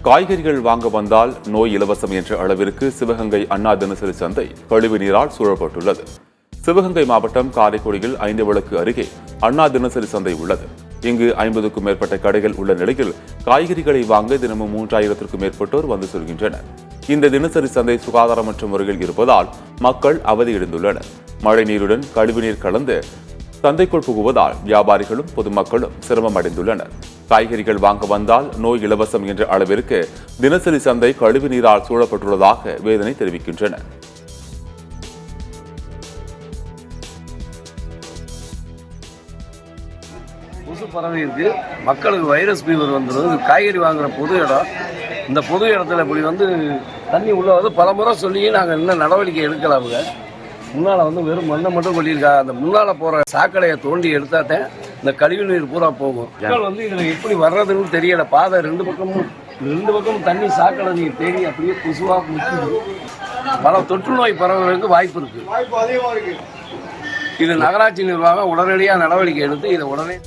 காய்கறிகள் வாங்க வந்தால் நோய் இலவசம் என்ற அளவிற்கு சிவகங்கை அண்ணா தினசரி சந்தை கழிவு நீரால் சூழப்பட்டுள்ளது. சிவகங்கை மாவட்டம் காரைக்குடியில் 5 விளக்கு அருகே அண்ணா தினசரி சந்தை உள்ளது. இங்கு 50க்கும் மேற்பட்ட கடைகள் உள்ள நிலையில் காய்கறிகளை வாங்க தினமும் 3000க்கும் மேற்பட்டோர் வந்து செல்கின்றனர். இந்த தினசரி சந்தை சுகாதாரமற்ற முறையில் இருப்பதால் மக்கள் அவதியடைந்துள்ளனர். மழை நீருடன் கழிவுநீர் கலந்து சந்தைக்குள் புகுவதால் வியாபாரிகளும் பொதுமக்களும் சிரமம் அடைந்துள்ளனர். காய்கறிகள் வாங்க வந்தால் நோய் இலவசம் என்ற அளவிற்கு தினசரி சந்தை கழிவு நீரால் சூழப்பட்டுள்ளதாக வேதனை தெரிவிக்கின்றனர். கொசு பரவி இருக்கு. மக்களுக்கு வைரஸ் ஃபீவர் வந்துடும். காய்கறி வாங்குற பொது இடம், இந்த பொது இடத்துல இப்படி தண்ணி உள்ள பல முறை சொல்லி நாங்கள் இன்னும் நடவடிக்கை எடுக்கலாம். முன்னால் வெறும் மண்ணை மட்டும் கொட்டியிருக்காங்க. அந்த முன்னால் போகிற சாக்கடையை தோண்டி எடுத்தாட்டேன் இந்த கழிவு நீர் பூரா போகும். மக்கள் இதில் எப்படி வர்றதுன்னு தெரியல. பாதை ரெண்டு பக்கமும் தண்ணி சாக்கடை நீர் தேடி அப்படியே கொசுவாக முக்கிது. பல தொற்று நோய் பரவுவதற்கு வாய்ப்பு இருக்கு. இது நகராட்சி நிர்வாகம் உடனடியாக நடவடிக்கை எடுத்து இதை உடனே